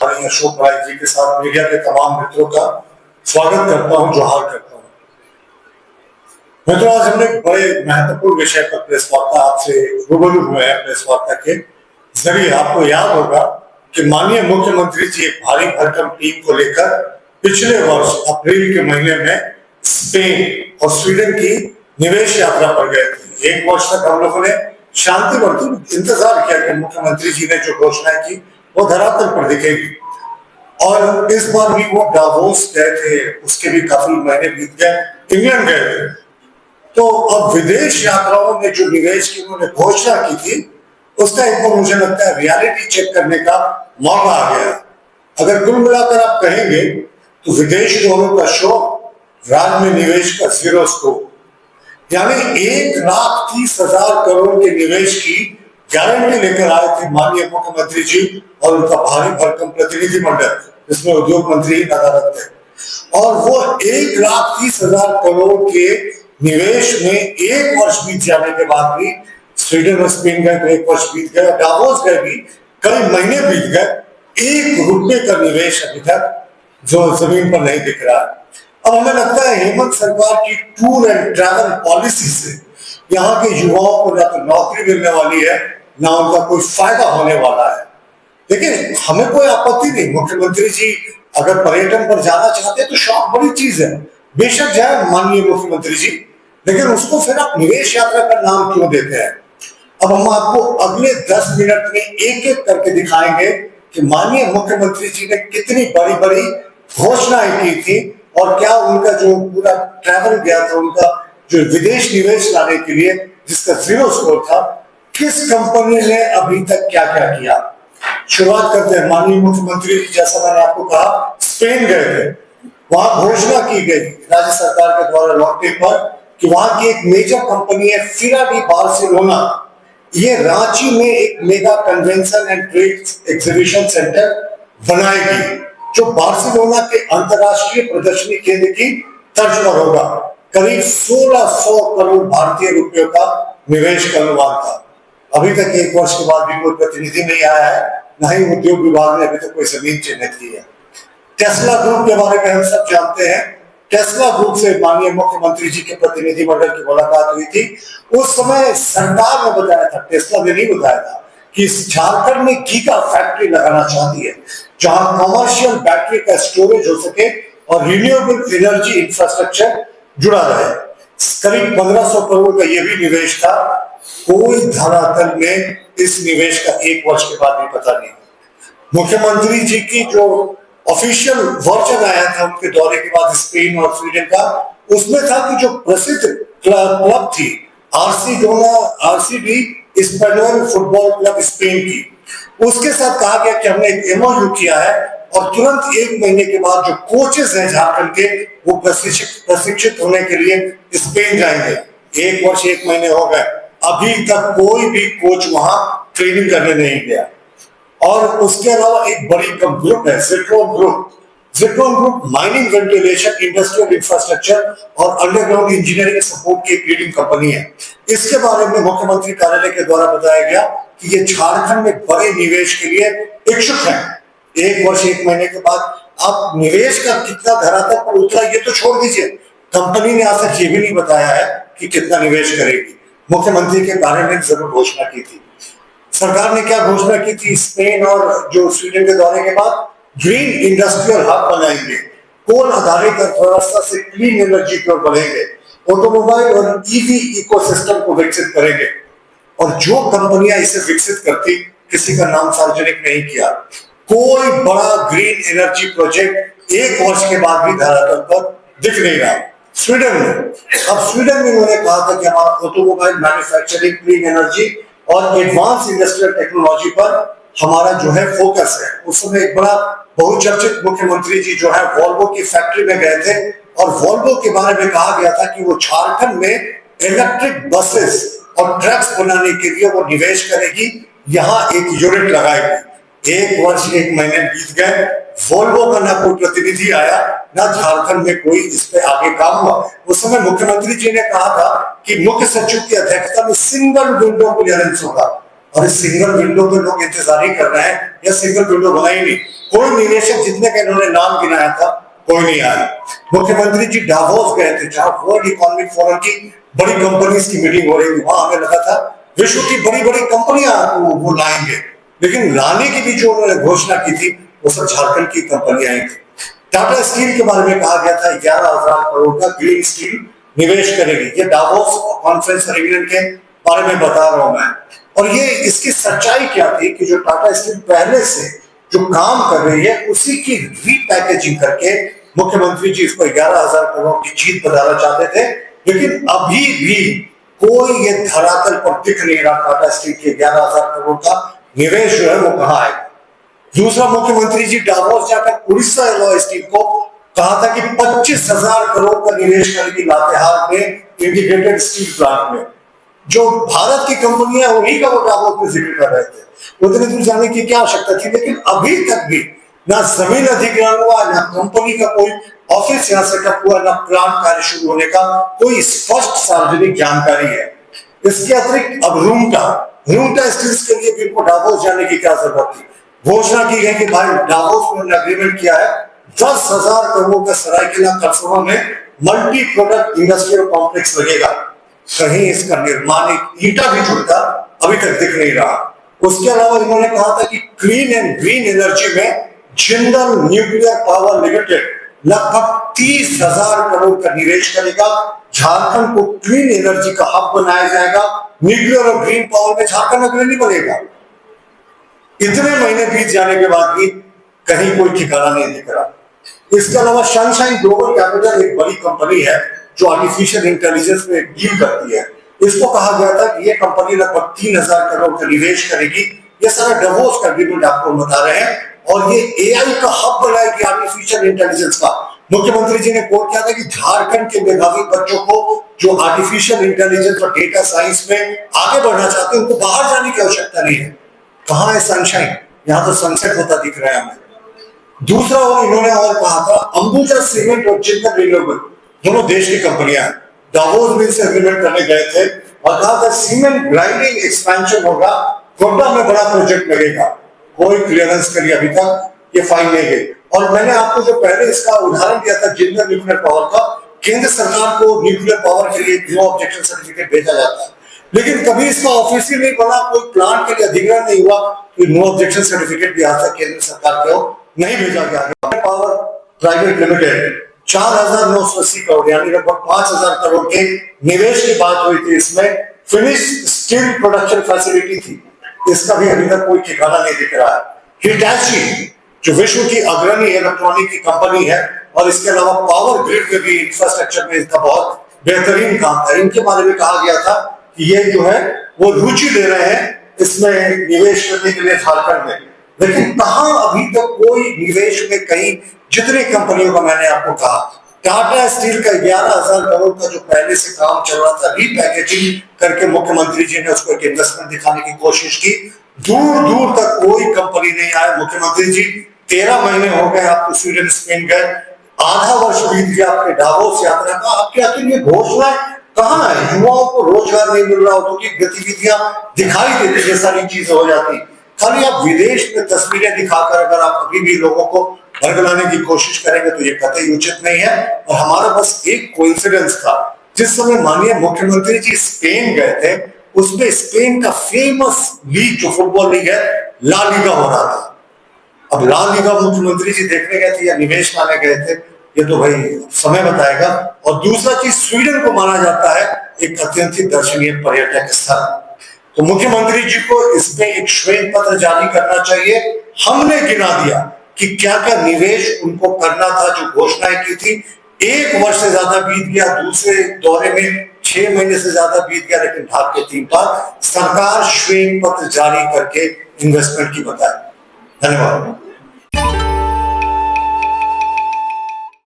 भाई अशोक भाई जी के साथ मीडिया के तमाम मित्रों का स्वागत करता हूं, जोहार करता हूं। मित्रों, आज हमने एक बड़े महत्वपूर्ण विषय पर प्रेस वार्ता आपसे रूबरू हुए हैं। प्रेस वार्ता के जरिए आपको याद होगा कि माननीय मुख्यमंत्री जी एक भारी भरकम टीम को लेकर पिछले वर्ष अप्रैल के महीने में स्पेन और स्वीडन की निवेश यात्रा पर गए थे। एक वर्ष तक हम लोगों ने शांतिपूर्वक इंतजार किया कि मुख्यमंत्री जी ने जो घोषणा की वो धरातल पर दिखेगी, और इस बार भी वो डावोस गए थे। उसके भी काफी महीने बीत गए, इंग्लैंड गए थे। तो अब विदेश यात्राओं में जो निवेश की उन्होंने घोषणा की थी, उसका एक बार मुझे लगता है रियलिटी चेक करने का मौका आ गया। अगर कुल मिलाकर आप कहेंगे तो विदेश डॉलर का शो, राज्य में निवेश का जीरो स्कोप, यानी 1,30,000 करोड़ के निवेश की गारंटी लेकर आए थे माननीय मुख्यमंत्री जी और उनका भारी भरकम प्रतिनिधिमंडल, जिसमें उद्योग मंत्री नदारत थे। और वो 1,30,000 करोड़ के निवेश में एक वर्ष बीत जाने के बाद भी, स्वीडन और स्पेन गए तो एक वर्ष बीत गया, डावोस गए भी कई महीने बीत गए, ₹1 का निवेश अभी तक जो जमीन पर नहीं दिख रहा है। अब हमें लगता है हेमंत सरकार की टूर एंड ट्रैवल पॉलिसी से यहाँ के युवाओं को ना तो नौकरी मिलने वाली है, ना उनका कोई फायदा होने वाला है। लेकिन हमें कोई आपत्ति नहीं, मुख्यमंत्री जी अगर पर्यटन पर जाना चाहते हैं तो शौक बड़ी चीज है, बेशक जाए माननीय मुख्यमंत्री जी, लेकिन उसको फिर आप निवेश यात्रा का नाम क्यों देते हैं? अब हम आपको अगले 10 मिनट में एक एक करके दिखाएंगे कि माननीय मुख्यमंत्री जी ने कितनी बड़ी बड़ी घोषणाएं की थी और क्या उनका जो पूरा ट्रैवल गया था, उनका जो विदेश निवेश लाने के लिए जिसका जीरो स्कोर था, किस कंपनी ने अभी तक क्या क्या किया। शुरुआत करते हैं। माननीय मुख्यमंत्री जी, जैसा मैंने आपको कहा, स्पेन गए थे। वहां घोषणा की गई राज्य सरकार के द्वारा लौटने पर कि वहां की एक मेजर कंपनी है फिरा डी बार्सिलोना, ये रांची में एक mega convention and trade exhibition centre बनाएगी, जो बार्सिलोना के अंतरराष्ट्रीय प्रदर्शनी केंद्र की तर्ज पर होगा। करीब 1,600 करोड़ भारतीय रुपयों का निवेश का अनुमान था। अभी तक एक वर्ष के बाद भी कोई प्रतिनिधि नहीं आया है, न ही उद्योग विभाग ने अभी तक कोई जमीन चिन्हित की है। टेस्ला ग्रुप के बारे में हम सब जानते हैं। टेस्ला ग्रुप से माननीय मुख्यमंत्री जी के प्रतिनिधिमंडल की मुलाकात हुई थी। उस समय सरकार ने बताया था, टेस्ला ने नहीं बताया था, कि झारखंड में गीगा फैक्ट्री लगाना चाहती है, जहां कमर्शियल बैटरी का स्टोरेज हो सके और रिन्यूएबल एनर्जी इंफ्रास्ट्रक्चर जुड़ा रहे। करीब 1,500 करोड़ का यह भी निवेश था। कोई धरातल में इस निवेश का एक वर्ष के बाद भी पता नहीं। मुख्यमंत्री जी की जो ऑफिशियल वर्जन आया था उनके दौरे के बाद स्पेन और स्वीडन का, उसमें था कि जो प्रसिद्ध क्लब थी RCB spaniel football club Spain की, उसके साथ कहा गया कि हमने एक एमओयू किया है और तुरंत एक महीने के बाद जो कोचेस हैं झारखंड के, वो प्रशिक्षित होने के लिए स्पेन जाएंगे। एक वर्ष 1 महीने हो गए, अभी तक कोई भी कोच वहां ट्रेनिंग करने नहीं गया। और उसके अलावा एक बड़ी ग्रुप है Zitron group mining, ventilation, industrial infrastructure और अंडरग्राउंड इंजीनियरिंग सपोर्ट की एक लीडिंग कंपनी है। इसके बारे में मुख्यमंत्री कार्यालय के द्वारा बताया गया कि ये झारखंड में बड़े निवेश के लिए इच्छुक है। एक वर्ष 1 महीने के बाद आप निवेश का कितना धरातल पर उतरा ये तो छोड़ दीजिए, कंपनी ने आज तक ये भी नहीं बताया है कि कितना निवेश करेगी। मुख्यमंत्री के कार्यालय ने जरूर घोषणा की थी। सरकार ने क्या घोषणा की थी? स्पेन और जो स्वीडन के दौरे के बाद ग्रीन इंडस्ट्रियल हब बनाएंगे, कोल आधारित अर्थव्यवस्था से क्लीन एनर्जी की ओर बढ़ेंगे, ऑटोमोबाइल और ईवी इकोसिस्टम को विकसित करेंगे। और जो कंपनियां इसे विकसित करती, किसी का नाम सार्वजनिक नहीं किया। कोई बड़ा ग्रीन एनर्जी प्रोजेक्ट एक वर्ष के बाद भी धरातल पर दिख नहीं रहा। स्वीडन में उन्होंने कहा था कि हमारा ऑटोमोबाइल मैन्युफैक्चरिंग, क्लीन एनर्जी और एडवांस इंडस्ट्रियल टेक्नोलॉजी पर हमारा जो है फोकस है। उस समय एक बड़ा बहुचर्चित मुख्यमंत्री जी जो है वॉल्वो की फैक्ट्री में गए थे और वॉल्वो के बारे में कहा गया था कि वो झारखंड में इलेक्ट्रिक बसेस और ट्रक्स बनाने के लिए वो निवेश करेगी, यहाँ एक यूनिट लगाएगी। एक वर्ष 1 महीने बीत गए, वॉल्वो का ना कोई प्रतिनिधि आया, ना झारखंड में कोई इस पे आगे काम हुआ। उस समय मुख्यमंत्री जी ने कहा था कि मुख्य सचिव की अध्यक्षता में सिंगल विंडो क्लियरेंस होगा, और इस सिंगल विंडो में लोग इंतजार ही कर रहे हैं, या सिंगल विंडो बना ही नहीं। कोई निवेशक जितने का इन्होंने नाम गिनाया था कोई नहीं आया। मुख्यमंत्री जी डावोस गए थे जहां वर्ल्ड इकोनॉमिक फोरम की बड़ी कंपनीज की मीटिंग हो रही थी। वहां हमें लगा था विश्व की बड़ी बड़ी कंपनियां वो लाएंगे, लेकिन लाने की भी जो उन्होंने घोषणा की थी वो सब झारखंड की कंपनियां थी। टाटा स्टील के बारे में कहा गया था 11,000 करोड़ का ग्रीन स्टील निवेश करेगी। ये डावोस कॉन्फ्रेंस फॉर इंग्लैंड के बारे में बता रहा हूं मैं। और ये इसकी सच्चाई क्या थी कि जो टाटा स्टील पहले से जो काम कर रही है उसी की रीपैकेजिंग करके मुख्यमंत्री जी इसको 11,000 करोड़ की जीत बताना चाहते थे, लेकिन अभी भी कोई ये धरातल पर दिख नहीं रहा टाटा स्टील के 11,000 करोड़ का निवेश जो है वो कहां आएगा। दूसरा, मुख्यमंत्री जी डावोस जाकर उड़ीसा एलॉय स्टील को कहा था कि 25,000 करोड़ का निवेश करेगी लातेहार में इंटीग्रेटेड स्टील प्लांट में। जो भारत की कंपनियां उन्हीं का वो डावोस में जिक्र कर रहे थे, उतने दूर जाने की क्या आवश्यकता थी। लेकिन अभी तक भी ना जमीन अधिग्रहण हुआ, ना कंपनी का कोई ऑफिस यहां सेटअप हुआ, ना प्लांट कार्य शुरू होने का कोई स्पष्ट सार्वजनिक जानकारी है। इसके अतिरिक्त अब रूंगटा स्टील्स के लिए भी इनको डावोस जाने की क्या जरूरत थी। घोषणा की गई कि भाई डावोस में एग्रीमेंट किया है 10,000 करोड़ का सरायकेला खरसवा में मल्टी प्रोडक्ट इंडस्ट्रियल कॉम्प्लेक्स लगेगा। कहीं इसका निर्माण ईंटा भी जुड़ता अभी तक दिख नहीं रहा। उसके अलावा इन्होंने कहा था कि क्लीन एंड ग्रीन एनर्जी में जिंदल न्यूक्लियर पावर लिमिटेड लगभग 30,000 करोड़ का निवेश करेगा। झारखंड को क्लीन एनर्जी का हब बनाया जाएगा। न्यूक्लियर और ग्रीन पावर में झारखंड अग्रणी बनेगा। इतने महीने बीत जाने के बाद भी कहीं कोई ठिकाना नहीं दिख रहा। इसके अलावा सनशाइन ग्लोबल कैपिटल एक बड़ी कंपनी है जो आर्टिफिशियल इंटेलिजेंस में डील करती है। इसको कहा गया था कि ये कंपनी लगभग 3,000 करोड़ का निवेश करेगी। ये सारा डावोस का एग्रीमेंट आपको बता रहे हैं, और ये एआई का हब बनाएगी आर्टिफिशियल इंटेलिजेंस का। मुख्यमंत्री जी ने कोट किया था कि झारखंड के मेधावी बच्चों को जो आर्टिफिशियल इंटेलिजेंस और डेटा साइंस में आगे बढ़ना चाहते हैं उनको बाहर जाने की आवश्यकता नहीं है। कहां है सनशाइन? यहां तो सनसेट होता दिख रहा है हमें। दूसरा, और इन्होंने और कहा था अंबुजा सीमेंट और जिंदल रिन्यूएबल दोनों देश की कंपनियां हैं, डावोस में से एग्रीमेंट करने गए थे और कहा था सीमेंट ग्राइंडिंग एक्सपेंशन होगा, गोड्डा में बड़ा प्रोजेक्ट लगेगा। कोई क्लियरेंस के लिए अभी तक ये फाइल नहीं गई। और मैंने आपको जो पहले इसका उदाहरण दिया था जिंदल न्यूक्लियर पावर का, केंद्र सरकार को न्यूक्लियर पावर के लिए नो ऑब्जेक्शन सर्टिफिकेट भेजा जाता है, लेकिन कभी इसका ऑफिस ही नहीं बना, कोई प्लांट के लिए अधिग्रहण नहीं हुआ, तो नो ऑब्जेक्शन सर्टिफिकेट भी आज तक केंद्र सरकार को नहीं भेजा गया। पावर प्राइवेट लिमिटेड 4,980 करोड़ यानी लगभग 5,000 करोड़ के निवेश की बात हुई थी। इसमें फिनिश स्टील प्रोडक्शन फैसिलिटी थी, इसका भी अभी तक कोई ठिकाना नहीं दिख रहा है। हिटाची जो विश्व की अग्रणी इलेक्ट्रॉनिक की कंपनी है और इसके अलावा पावर ग्रिड में भी इंफ्रास्ट्रक्चर में इसका बहुत बेहतरीन काम था। इनके बारे में कहा गया था कि ये जो है वो रुचि ले रहे हैं इसमें निवेश करने के लिए झारखंड में, लेकिन कहां अभी तक कोई निवेश में कहीं। जितनी कंपनियों का मैंने आपको कहा, टाटा स्टील का 11,000 करोड़ का जो पहले से काम चल रहा था रीपैकेजिंग करके मुख्यमंत्री जी ने उसको एक इन्वेस्टमेंट दिखाने की कोशिश की, दूर दूर तक कोई कंपनी नहीं आया। मुख्यमंत्री जी 13 महीने हो गए आपको स्वीडन स्पेन गए, आधा वर्ष बीत गया आपके डावोस यात्रा का, आपके आखिर ये घोषणा कहां है? युवाओं को रोजगार नहीं मिल रहा, औद्योगिक गतिविधियां दिखाई देती, ये सारी चीजें हो जाती। खाली आप विदेश में तस्वीरें दिखाकर अगर आप अभी भी लोगों को भड़काने की कोशिश करेंगे तो ये कतई उचित नहीं है। और हमारा बस एक कोइंसिडेंस था, जिस समय माननीय मुख्यमंत्री जी स्पेन गए थे, उसमें स्पेन का फेमस लीग जो फुटबॉल लीग है ला लीगा हो रहा था। अब ला लीगा मुख्यमंत्री जी देखने गए थे या निवेश लाने गए थे, ये तो भाई समय बताएगा। और दूसरा चीज, स्वीडन को माना जाता है एक अत्यंत ही दर्शनीय पर्यटक स्थल, तो मुख्यमंत्री जी को इसमें एक श्वेत पत्र जारी करना चाहिए। हमने गिना दिया कि क्या क्या निवेश उनको करना था, जो घोषणाएं की थी। 1 वर्ष से ज्यादा बीत गया, दूसरे दौरे में 6 महीने से ज्यादा बीत गया, लेकिन ढाक के 3 बार सरकार श्वेत पत्र जारी करके इन्वेस्टमेंट की बताए। धन्यवाद।